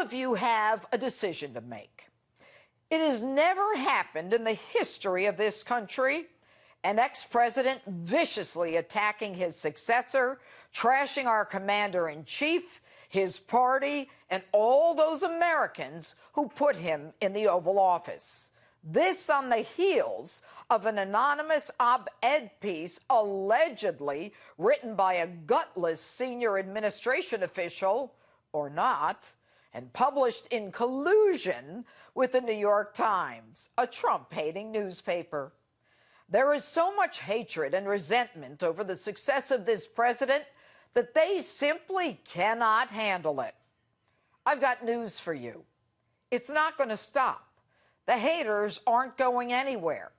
of you have a decision to make. It has never happened in the history of this country. An ex-president viciously attacking his successor, trashing our commander-in-chief, his party, and all those Americans who put him in the Oval Office. This on the heels of an anonymous op-ed piece allegedly written by a gutless senior administration official, or not, and published in collusion with the New York Times, a Trump-hating newspaper. There is so much hatred and resentment over the success of this president that they simply cannot handle it. I've got news for you. It's not going to stop. The haters aren't going anywhere.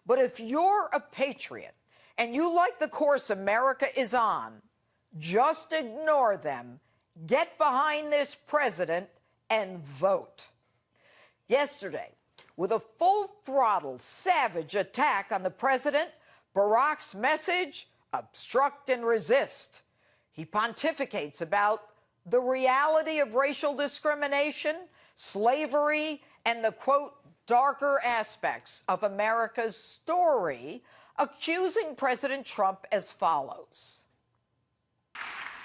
But if you're a patriot and you like the course America is on, just ignore them, get behind this president, and vote. Yesterday, with a full-throttle, savage attack on the president, Barack's message, obstruct and resist. He pontificates about the reality of racial discrimination, slavery, and the, quote, darker aspects of America's story, accusing President Trump as follows.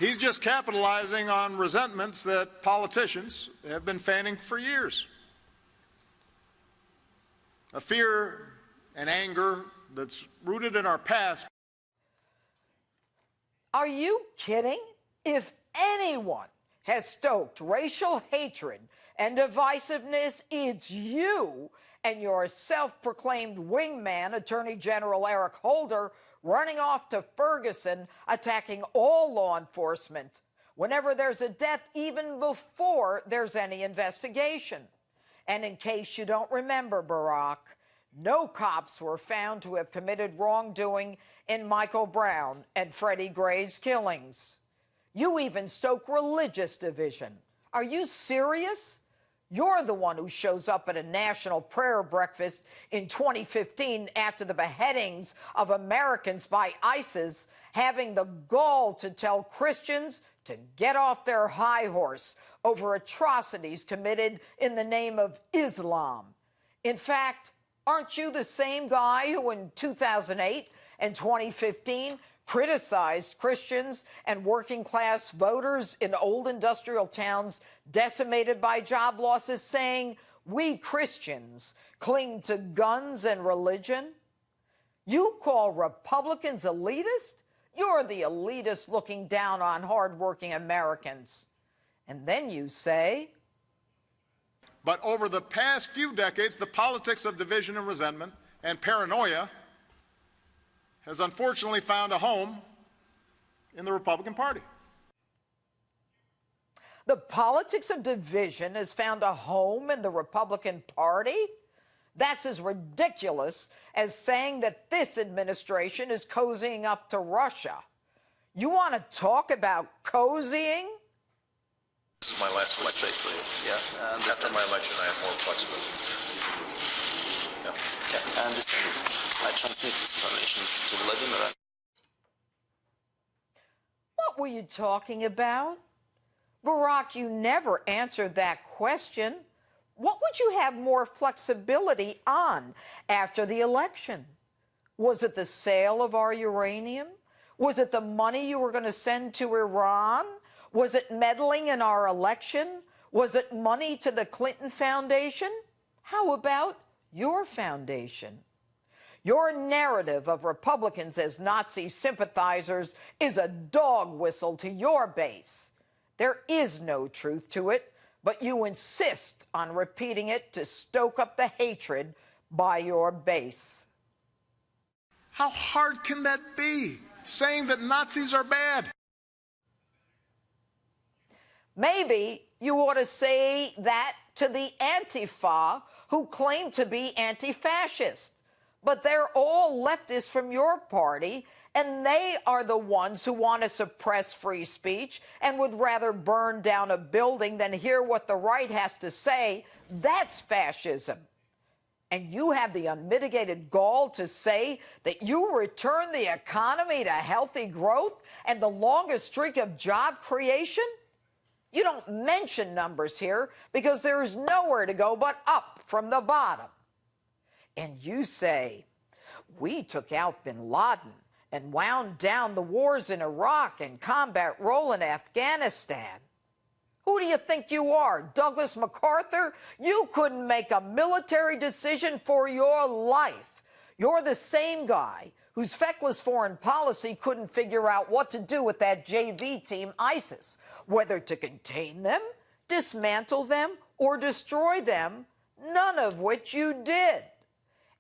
He's just capitalizing on resentments that politicians have been fanning for years. A fear and anger that's rooted in our past. Are you kidding? If anyone has stoked racial hatred and divisiveness, it's you and your self-proclaimed wingman, Attorney General Eric Holder, running off to Ferguson, attacking all law enforcement whenever there's a death, even before there's any investigation. And in case you don't remember, Barack, no cops were found to have committed wrongdoing in Michael Brown and Freddie Gray's killings. You even stoke religious division. Are you serious? You're the one who shows up at a national prayer breakfast in 2015 after the beheadings of Americans by ISIS, having the gall to tell Christians to get off their high horse over atrocities committed in the name of Islam. In fact, aren't you the same guy who in 2008 and 2015 criticized Christians and working-class voters in old industrial towns decimated by job losses, saying, we Christians cling to guns and religion? You call Republicans elitist? You're the elitist looking down on hardworking Americans. And then you say... But over the past few decades, the politics of division and resentment and paranoia has unfortunately found a home in the Republican Party. The politics of division has found a home in the Republican Party? That's as ridiculous as saying that this administration is cozying up to Russia. You want to talk about cozying? This is my last election. Yeah, after my election, I have more flexibility. Yeah, I understand. I transmit this information to Vladimir. What were you talking about? Barack, you never answered that question. What would you have more flexibility on after the election? Was it the sale of our uranium? Was it the money you were going to send to Iran? Was it meddling in our election? Was it money to the Clinton Foundation? How about your foundation? Your narrative of Republicans as Nazi sympathizers is a dog whistle to your base. There is no truth to it, but you insist on repeating it to stoke up the hatred by your base. How hard can that be, saying that Nazis are bad? Maybe you ought to say that to the Antifa who claim to be anti-fascist. But they're all leftists from your party, and they are the ones who want to suppress free speech and would rather burn down a building than hear what the right has to say. That's fascism. And you have the unmitigated gall to say that you return the economy to healthy growth and the longest streak of job creation? You don't mention numbers here because there's nowhere to go but up from the bottom. And you say, we took out bin Laden and wound down the wars in Iraq and combat role in Afghanistan. Who do you think you are, Douglas MacArthur? You couldn't make a military decision for your life. You're the same guy whose feckless foreign policy couldn't figure out what to do with that JV team, ISIS, whether to contain them, dismantle them, or destroy them, none of which you did.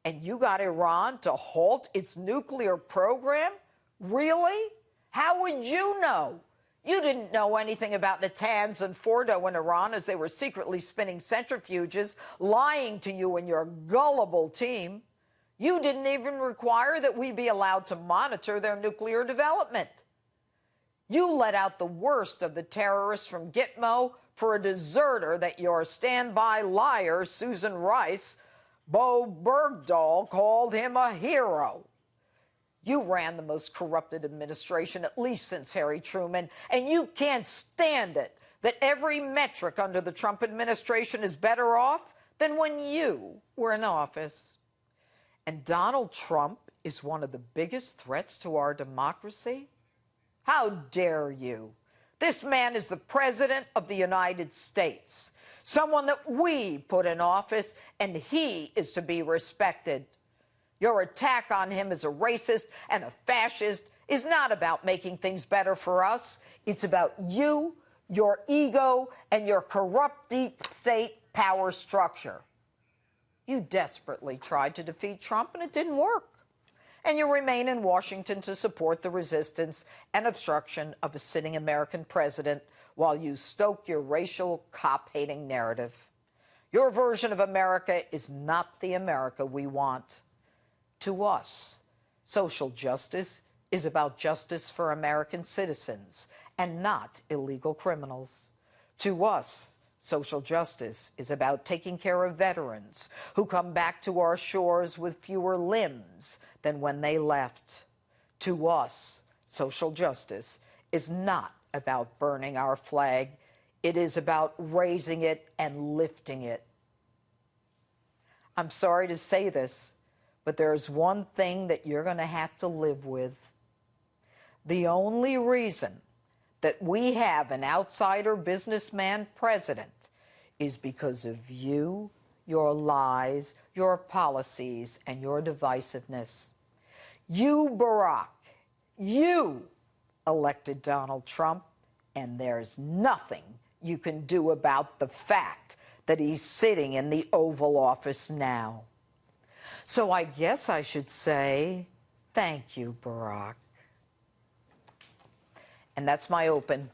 And you got Iran to halt its nuclear program? Really? How would you know? You didn't know anything about Natanz and Fordo in Iran as they were secretly spinning centrifuges, lying to you and your gullible team. You didn't even require that we be allowed to monitor their nuclear development. You let out the worst of the terrorists from Gitmo for a deserter that your standby liar, Susan Rice, Bo Bergdahl, called him a hero. You ran the most corrupted administration, at least since Harry Truman, and you can't stand it that every metric under the Trump administration is better off than when you were in office. And Donald Trump is one of the biggest threats to our democracy? How dare you? This man is the President of the United States, someone that we put in office, and he is to be respected. Your attack on him as a racist and a fascist is not about making things better for us. It's about you, your ego, and your corrupt deep state power structure. You desperately tried to defeat Trump, and it didn't work. And you remain in Washington to support the resistance and obstruction of a sitting American president while you stoke your racial cop-hating narrative. Your version of America is not the America we want. To us, social justice is about justice for American citizens and not illegal criminals. To us, social justice is about taking care of veterans who come back to our shores with fewer limbs than when they left. To us, social justice is not about burning our flag. It is about raising it and lifting it. I'm sorry to say this, but there's one thing that you're going to have to live with. The only reason that we have an outsider businessman president is because of you, your lies, your policies, and your divisiveness. You, Barack, you elected Donald Trump, and there's nothing you can do about the fact that he's sitting in the Oval Office now. So I guess I should say, thank you, Barack. And that's my open.